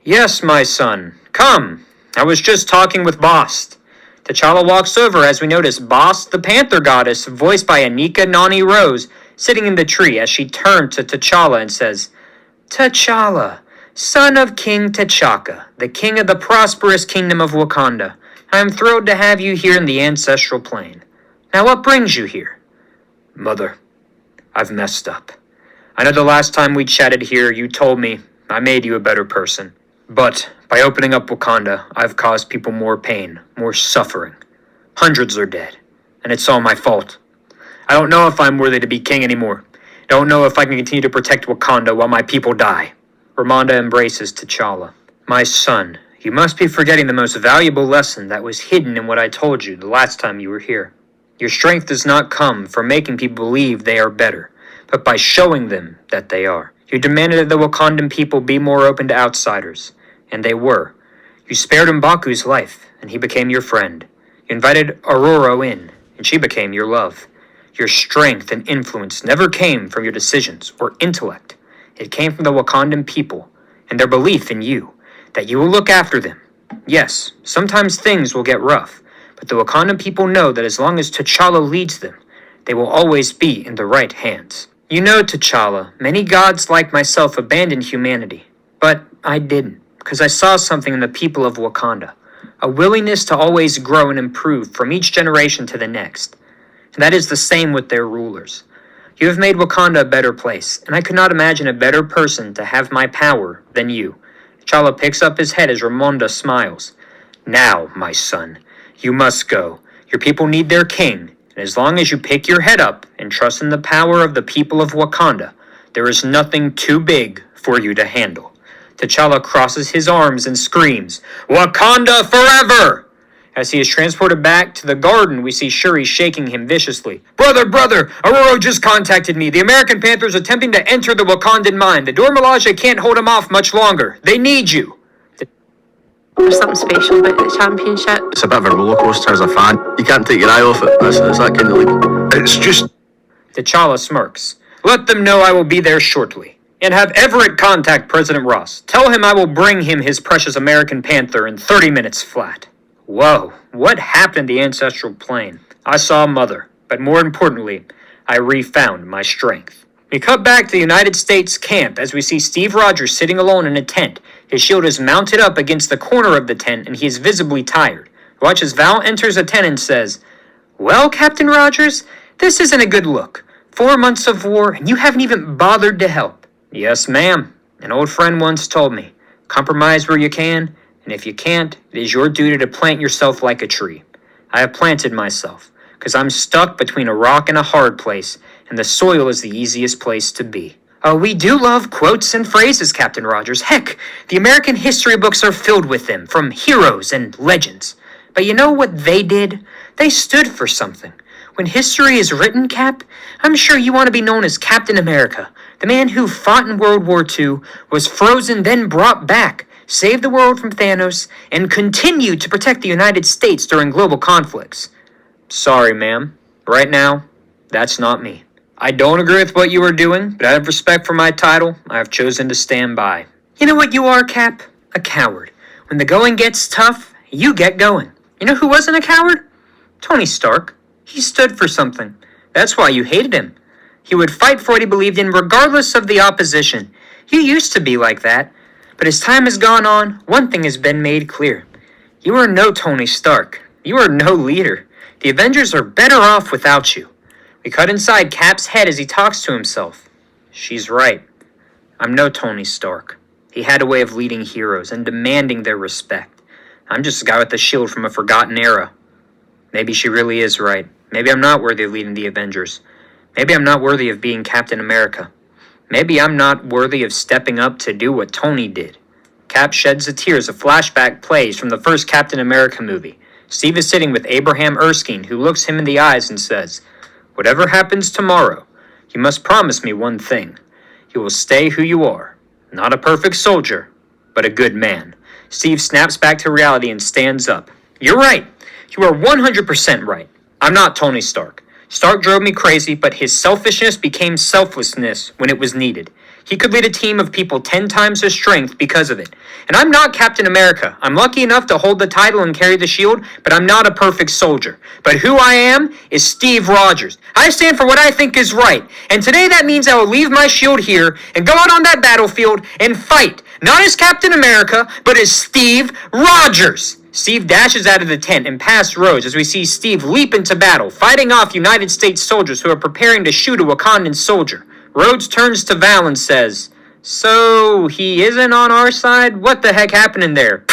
Yes, my son. Come. I was just talking with Boss. T'Challa walks over as we notice Boss the Panther Goddess, voiced by Anika Noni Rose, sitting in the tree as she turns to T'Challa and says, "T'Challa, son of King T'Chaka, the king of the prosperous kingdom of Wakanda, I am thrilled to have you here in the ancestral plane. Now what brings you here?" "Mother, I've messed up. I know the last time we chatted here, you told me I made you a better person. But by opening up Wakanda, I've caused people more pain, more suffering. Hundreds are dead, and it's all my fault. I don't know if I'm worthy to be king anymore. I don't know if I can continue to protect Wakanda while my people die." Ramonda embraces T'Challa. "My son, you must be forgetting the most valuable lesson that was hidden in what I told you the last time you were here. Your strength does not come from making people believe they are better, but by showing them that they are. You demanded that the Wakandan people be more open to outsiders, and they were. You spared M'Baku's life, and he became your friend. You invited Ororo in, and she became your love. Your strength and influence never came from your decisions or intellect. It came from the Wakandan people, and their belief in you, that you will look after them. Yes, sometimes things will get rough, but the Wakandan people know that as long as T'Challa leads them, they will always be in the right hands. You know, T'Challa, many gods like myself abandoned humanity, but I didn't, because I saw something in the people of Wakanda, a willingness to always grow and improve from each generation to the next. And that is the same with their rulers. You have made Wakanda a better place, and I could not imagine a better person to have my power than you." T'Challa picks up his head as Ramonda smiles. "Now, my son, you must go. Your people need their king, and as long as you pick your head up and trust in the power of the people of Wakanda, there is nothing too big for you to handle." T'Challa crosses his arms and screams, "Wakanda forever!" As he is transported back to the garden, we see Shuri shaking him viciously. Brother, Ororo just contacted me. The American Panther is attempting to enter the Wakandan mine. The Dora Milaje can't hold him off much longer. They need you." There's something special about the championship. It's a bit of a roller coaster as a fan. You can't take your eye off it. It's that kind of league. It's just... T'Challa smirks. "Let them know I will be there shortly. And have Everett contact President Ross. Tell him I will bring him his precious American Panther in 30 minutes flat." Whoa, what happened in the ancestral plane? I saw Mother, but more importantly, I refound my strength. We cut back to the United States camp as we see Steve Rogers sitting alone in a tent. His shield is mounted up against the corner of the tent and he is visibly tired. Watch as Val enters the tent and says, "Well, Captain Rogers, this isn't a good look. 4 months of war and you haven't even bothered to help." "Yes, ma'am. An old friend once told me, compromise where you can, and if you can't, it is your duty to plant yourself like a tree. I have planted myself, because I'm stuck between a rock and a hard place, and the soil is the easiest place to be." Oh, we do love quotes and phrases, Captain Rogers. Heck, the American history books are filled with them, from heroes and legends. But you know what they did? They stood for something. When history is written, Cap, I'm sure you want to be known as Captain America, the man who fought in World War II, was frozen, then brought back, saved the world from Thanos, and continued to protect the United States during global conflicts. Sorry, ma'am. Right now, that's not me. I don't agree with what you are doing, but out of respect for my title, I have chosen to stand by. You know what you are, Cap? A coward. When the going gets tough, you get going. You know who wasn't a coward? Tony Stark. He stood for something. That's why you hated him. He would fight for what he believed in regardless of the opposition. You used to be like that. But as time has gone on, one thing has been made clear. You are no Tony Stark. You are no leader. The Avengers are better off without you. We cut inside Cap's head as he talks to himself. She's right. I'm no Tony Stark. He had a way of leading heroes and demanding their respect. I'm just a guy with a shield from a forgotten era. Maybe she really is right. Maybe I'm not worthy of leading the Avengers. Maybe I'm not worthy of being Captain America. Maybe I'm not worthy of stepping up to do what Tony did. Cap sheds a tear as a flashback plays from the first Captain America movie. Steve is sitting with Abraham Erskine, who looks him in the eyes and says, "Whatever happens tomorrow, you must promise me one thing. You will stay who you are. Not a perfect soldier, but a good man." Steve snaps back to reality and stands up. "You're right. You are 100% right. I'm not Tony Stark. Stark drove me crazy, but his selfishness became selflessness when it was needed. He could lead a team of people 10 times his strength because of it. And I'm not Captain America. I'm lucky enough to hold the title and carry the shield, but I'm not a perfect soldier. But who I am is Steve Rogers. I stand for what I think is right. And today that means I will leave my shield here and go out on that battlefield and fight. Not as Captain America, but as Steve Rogers. Steve dashes out of the tent and past Rhodes as we see Steve leap into battle, fighting off United States soldiers who are preparing to shoot a Wakandan soldier. Rhodes turns to Val and says, "So, he isn't on our side? What the heck happened in there?"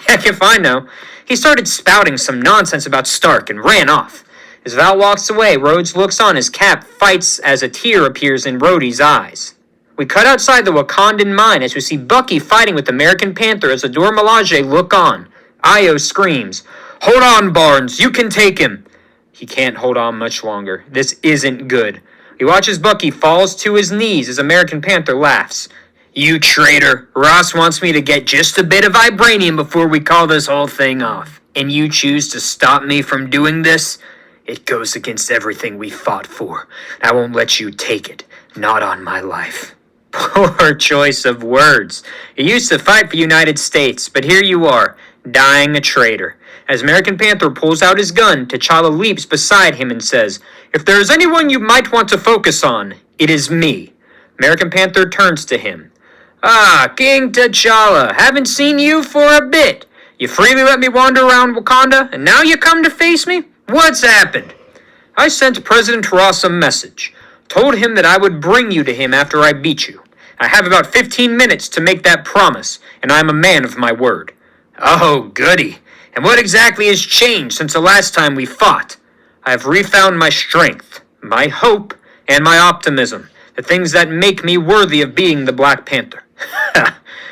Heck if I know. He started spouting some nonsense about Stark and ran off. As Val walks away, Rhodes looks on as Cap fights as a tear appears in Rhodey's eyes. We cut outside the Wakandan mine as we see Bucky fighting with American Panther as the Dora Milaje look on. Io screams, "Hold on, Barnes, you can take him." He can't hold on much longer. This isn't good. He watches Bucky falls to his knees as American Panther laughs. "You traitor, Ross wants me to get just a bit of vibranium before we call this whole thing off. And you choose to stop me from doing this? It goes against everything we fought for. I won't let you take it. Not on my life." Poor choice of words. You used to fight for the United States, but here you are, dying a traitor. As American Panther pulls out his gun, T'Challa leaps beside him and says, "If there is anyone you might want to focus on, it is me." American Panther turns to him. "Ah, King T'Challa, haven't seen you for a bit. You freely let me wander around Wakanda, and now you come to face me? What's happened?" "I sent President Ross a message. Told him that I would bring you to him after I beat you. I have about 15 minutes to make that promise, and I am a man of my word." "Oh, goody. And what exactly has changed since the last time we fought?" "I have refound my strength, my hope, and my optimism, the things that make me worthy of being the Black Panther."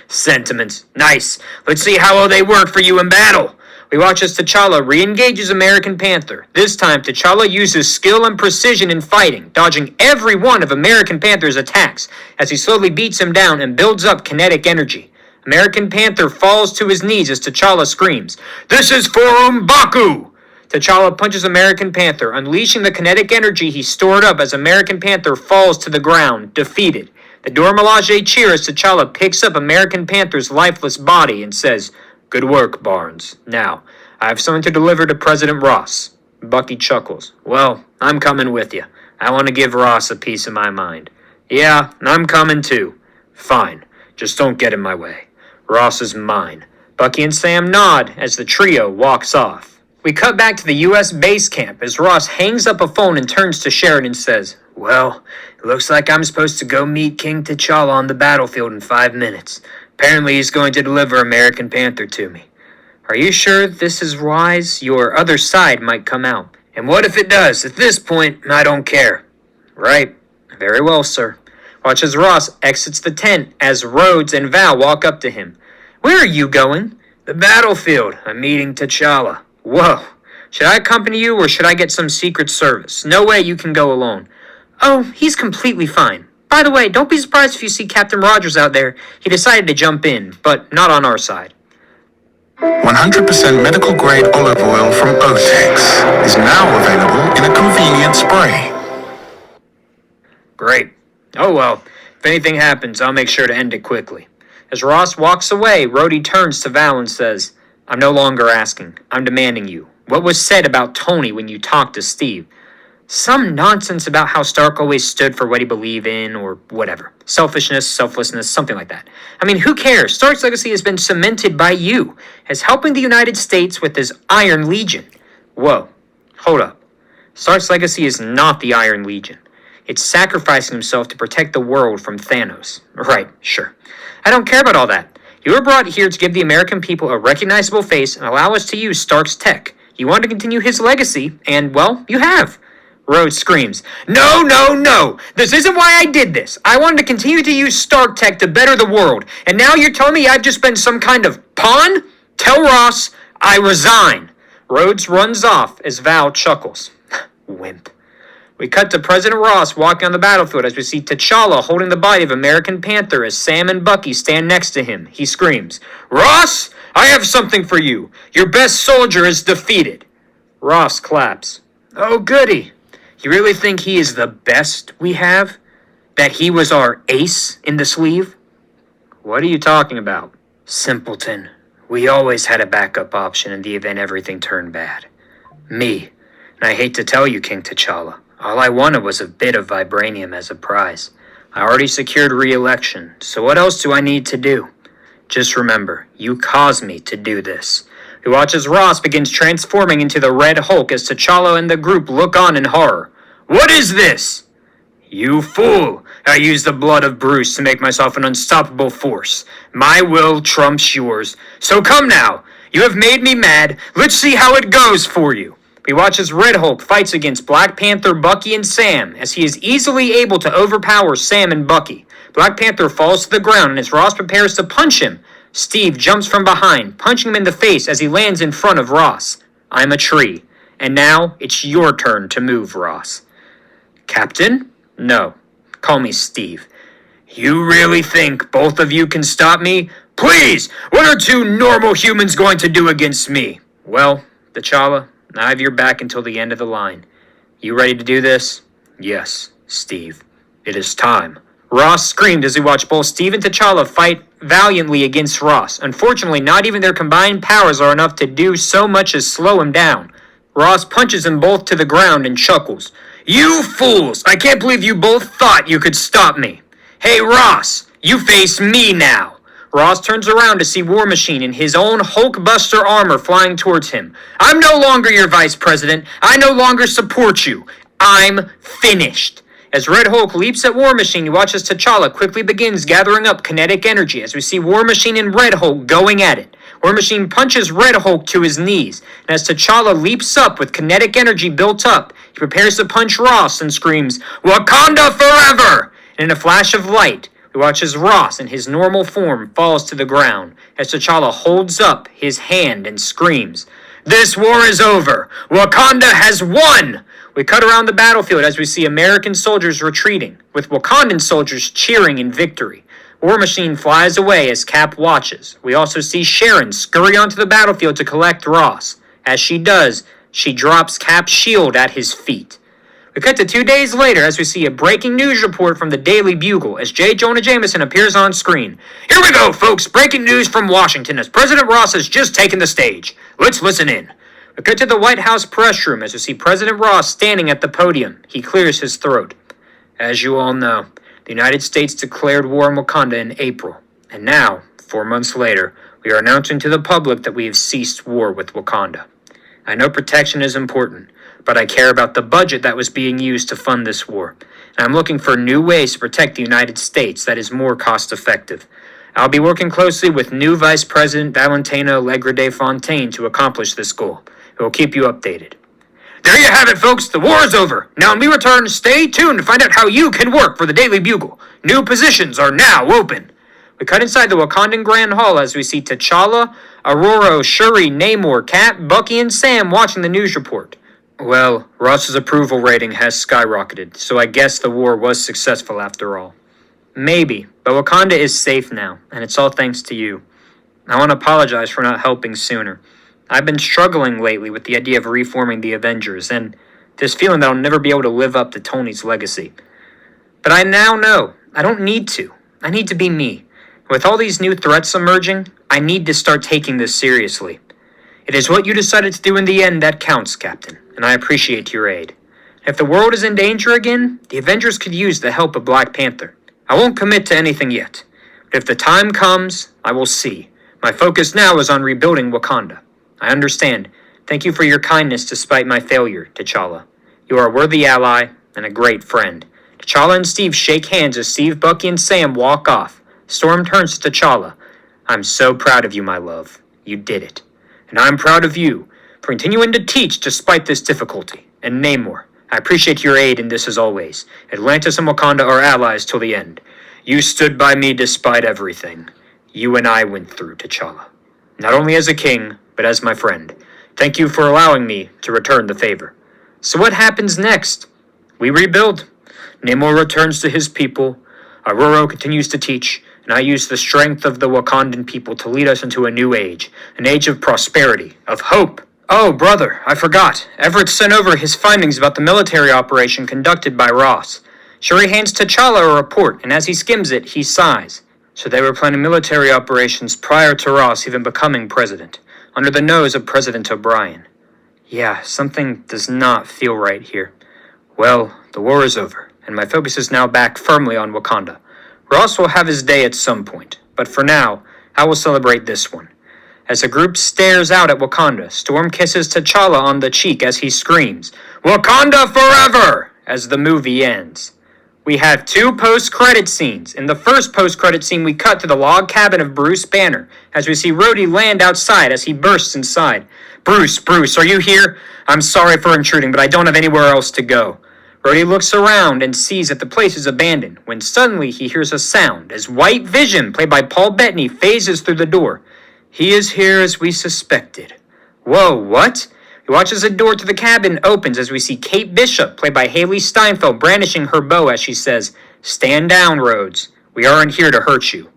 Sentiments. Nice. Let's see how well they work for you in battle. We watch as T'Challa re-engages American Panther. This time, T'Challa uses skill and precision in fighting, dodging every one of American Panther's attacks as he slowly beats him down and builds up kinetic energy. American Panther falls to his knees as T'Challa screams, "This is for M'Baku!" T'Challa punches American Panther, unleashing the kinetic energy he stored up as American Panther falls to the ground, defeated. The Dora Milaje cheer as T'Challa picks up American Panther's lifeless body and says, "Good work, Barnes. Now, I have something to deliver to President Ross." Bucky chuckles. "Well, I'm coming with you. I want to give Ross a piece of my mind." "Yeah, I'm coming too." "Fine. Just don't get in my way. Ross is mine." Bucky and Sam nod as the trio walks off. We cut back to the U.S. base camp as Ross hangs up a phone and turns to Sheridan and says, "Well, it looks like I'm supposed to go meet King T'Challa on the battlefield in 5 minutes. Apparently he's going to deliver American Panther to me. Are you sure this is wise? Your other side might come out." "And what if it does? At this point, I don't care." "Right. Very well, sir." Watch as Ross exits the tent as Rhodes and Val walk up to him. "Where are you going?" "The battlefield. I'm meeting T'Challa." "Whoa. Should I accompany you or should I get some Secret Service? No way you can go alone." "Oh, he's completely fine. By the way, don't be surprised if you see Captain Rogers out there. He decided to jump in, but not on our side." 100% medical grade olive oil from Otex is now available in a convenient spray. Great. Oh well, if anything happens, I'll make sure to end it quickly. As Ross walks away, Rhodey turns to Val and says, "I'm no longer asking. I'm demanding you. What was said about Tony when you talked to Steve? Some nonsense about how Stark always stood for what he believed in, or whatever. Selfishness, selflessness, something like that. I mean, who cares? Stark's legacy has been cemented by you, as helping the United States with his Iron Legion." Whoa, hold up. Stark's legacy is not the Iron Legion. It's sacrificing himself to protect the world from Thanos. Right, sure. I don't care about all that. You were brought here to give the American people a recognizable face and allow us to use Stark's tech. You want to continue his legacy, and, well, you have. Rhodes screams, "No, no, no! This isn't why I did this! I wanted to continue to use Stark tech to better the world, and now you're telling me I've just been some kind of pawn? Tell Ross I resign!" Rhodes runs off as Val chuckles. Wimp. We cut to President Ross walking on the battlefield as we see T'Challa holding the body of American Panther as Sam and Bucky stand next to him. He screams, "Ross, I have something for you! Your best soldier is defeated!" Ross claps. "Oh, goody. You really think he is the best we have? That he was our ace in the sleeve? What are you talking about? Simpleton. We always had a backup option in the event everything turned bad. Me. And I hate to tell you, King T'Challa, all I wanted was a bit of vibranium as a prize. I already secured re-election, so what else do I need to do? Just remember, you caused me to do this. We watch as Ross begins transforming into the Red Hulk as T'Challa and the group look on in horror. What is this? You fool! I used the blood of Bruce to make myself an unstoppable force. My will trumps yours. So come now! You have made me mad. Let's see how it goes for you. We watch as Red Hulk fights against Black Panther, Bucky, and Sam as he is easily able to overpower Sam and Bucky. Black Panther falls to the ground and as Ross prepares to punch him, Steve jumps from behind, punching him in the face as he lands in front of Ross. I'm a tree. And now it's your turn to move, Ross. Captain? No. Call me Steve. You really think both of you can stop me? Please! What are two normal humans going to do against me? Well, T'Challa, I have your back until the end of the line. You ready to do this? Yes, Steve. It is time. Ross screamed as he watched both Steve and T'Challa fight valiantly against Ross. Unfortunately, not even their combined powers are enough to do so much as slow him down. Ross punches them both to the ground and chuckles. You fools! I can't believe you both thought you could stop me. Hey, Ross, you face me now. Ross turns around to see War Machine in his own Hulkbuster armor flying towards him. I'm no longer your vice president. I no longer support you. I'm finished. As Red Hulk leaps at War Machine, he watches T'Challa quickly begins gathering up kinetic energy as we see War Machine and Red Hulk going at it. War Machine punches Red Hulk to his knees, and as T'Challa leaps up with kinetic energy built up, he prepares to punch Ross and screams, Wakanda forever! And in a flash of light, we watch as Ross in his normal form falls to the ground, as T'Challa holds up his hand and screams, This war is over! Wakanda has won! We cut around the battlefield as we see American soldiers retreating, with Wakandan soldiers cheering in victory. War Machine flies away as Cap watches. We also see Sharon scurry onto the battlefield to collect Ross. As she does, she drops Cap's shield at his feet. We cut to 2 days later as we see a breaking news report from the Daily Bugle as J. Jonah Jameson appears on screen. Here we go, folks! Breaking news from Washington as President Ross has just taken the stage. Let's listen in. We cut to the White House press room as we see President Ross standing at the podium. He clears his throat. As you all know, the United States declared war on Wakanda in April. And now, 4 months later, we are announcing to the public that we have ceased war with Wakanda. I know protection is important, but I care about the budget that was being used to fund this war. And I'm looking for new ways to protect the United States that is more cost-effective. I'll be working closely with new Vice President Valentina Allegra de Fontaine to accomplish this goal. It will keep you updated. There you have it, folks. The war is over. Now when we return, stay tuned to find out how you can work for the Daily Bugle. New positions are now open. We cut inside the Wakandan Grand Hall as we see T'Challa, Aurora, Shuri, Namor, Cap, Bucky, and Sam watching the news report. Well, Ross's approval rating has skyrocketed, so I guess the war was successful after all. Maybe, but Wakanda is safe now, and it's all thanks to you. I want to apologize for not helping sooner. I've been struggling lately with the idea of reforming the Avengers, and this feeling that I'll never be able to live up to Tony's legacy. But I now know I don't need to. I need to be me. With all these new threats emerging, I need to start taking this seriously. It is what you decided to do in the end that counts, Captain, and I appreciate your aid. If the world is in danger again, the Avengers could use the help of Black Panther. I won't commit to anything yet, but if the time comes, I will see. My focus now is on rebuilding Wakanda. I understand. Thank you for your kindness despite my failure, T'Challa. You are a worthy ally and a great friend. T'Challa and Steve shake hands as Steve, Bucky, and Sam walk off. Storm turns to T'Challa. I'm so proud of you, my love. You did it. And I'm proud of you for continuing to teach despite this difficulty. And Namor, I appreciate your aid in this as always. Atlantis and Wakanda are allies till the end. You stood by me despite everything. You and I went through, T'Challa. Not only as a king, but as my friend. Thank you for allowing me to return the favor. So what happens next? We rebuild. Namor returns to his people. Aurora continues to teach, and I use the strength of the Wakandan people to lead us into a new age. An age of prosperity, of hope, Oh, brother, I forgot. Everett sent over his findings about the military operation conducted by Ross. Shuri hands T'Challa a report, and as he skims it, he sighs. So they were planning military operations prior to Ross even becoming president, under the nose of President O'Brien. Yeah, something does not feel right here. Well, the war is over, and my focus is now back firmly on Wakanda. Ross will have his day at some point, but for now, I will celebrate this one. As the group stares out at Wakanda, Storm kisses T'Challa on the cheek as he screams, "Wakanda forever!" as the movie ends. We have 2 post-credit scenes. In the first post-credit scene, we cut to the log cabin of Bruce Banner, as we see Rhodey land outside as he bursts inside. Bruce, are you here? I'm sorry for intruding, but I don't have anywhere else to go." Rhodey looks around and sees that the place is abandoned, when suddenly he hears a sound as White Vision, played by Paul Bettany, phases through the door. "He is here as we suspected." Whoa, what? He watches the door to the cabin opens as we see Kate Bishop, played by Haley Steinfeld, brandishing her bow as she says, "Stand down, Rhodes. We aren't here to hurt you."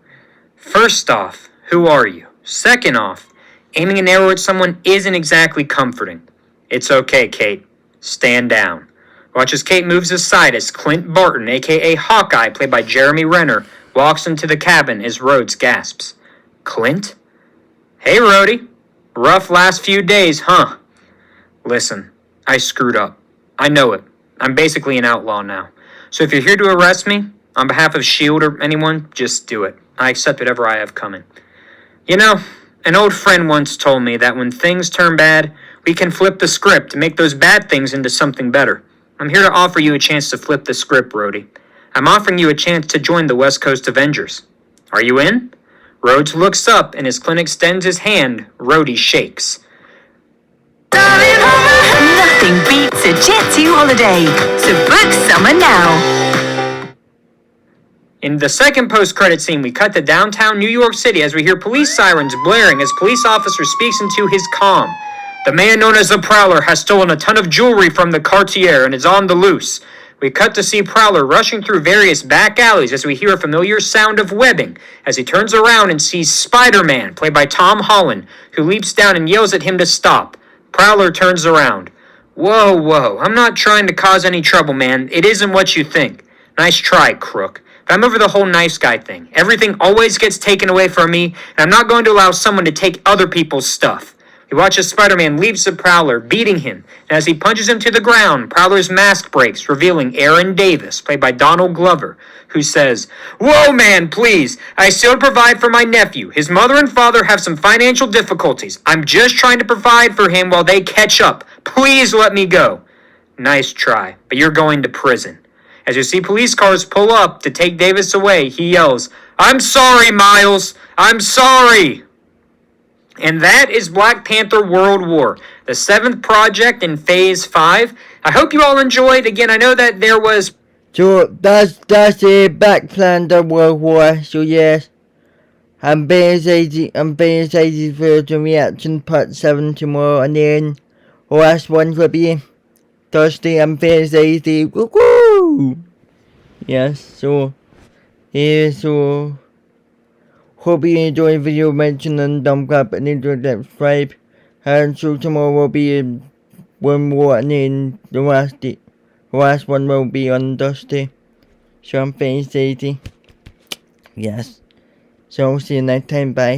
First off, who are you? Second off, aiming an arrow at someone isn't exactly comforting. It's okay, Kate. Stand down. Watch as Kate moves aside as Clint Barton, aka Hawkeye, played by Jeremy Renner, walks into the cabin as Rhodes gasps. Clint? Hey, Rhodey. Rough last few days, huh? Listen, I screwed up. I know it. I'm basically an outlaw now. So if you're here to arrest me, on behalf of S.H.I.E.L.D. or anyone, just do it. I accept whatever I have coming. You know, an old friend once told me that when things turn bad, we can flip the script to make those bad things into something better. I'm here to offer you a chance to flip the script, Rhodey. I'm offering you a chance to join the West Coast Avengers. Are you in? Rhodes looks up, and as Clint extends his hand, Rhodey shakes. Nothing beats a Jet2 holiday, so book summer now. In the second post-credit scene, we cut to downtown New York City as we hear police sirens blaring as police officer speaks into his comm. The man known as the Prowler has stolen a ton of jewelry from the Cartier and is on the loose. We cut to see Prowler rushing through various back alleys as we hear a familiar sound of webbing as he turns around and sees Spider-Man, played by Tom Holland, who leaps down and yells at him to stop. Prowler turns around. Whoa, I'm not trying to cause any trouble, man. It isn't what you think. Nice try, crook. But I'm over the whole nice guy thing. Everything always gets taken away from me, and I'm not going to allow someone to take other people's stuff. He watches Spider-Man leaps the Prowler, beating him, and as he punches him to the ground, Prowler's mask breaks, revealing Aaron Davis, played by Donald Glover, who says, "Whoa, man, please. I still provide for my nephew. His mother and father have some financial difficulties. I'm just trying to provide for him while they catch up. Please let me go." Nice try, but you're going to prison. As you see police cars pull up to take Davis away, he yells, "I'm sorry, Miles. I'm sorry." And that is Black Panther World War, the 7th project in Phase 5. I hope you all enjoyed. Again, I know that there was... So, that's the Black Panther World War, so yes. I'm very excited for the reaction part 7 tomorrow, and then the last one will be Thursday. I'm very excited. Woo! Yes, so, yeah, so... Hope you enjoyed the video, mention and thumbs up and subscribe. And so tomorrow will be one more, and then the last one will be on Thursday. So I'm very excited. Yes. So see you next time. Bye.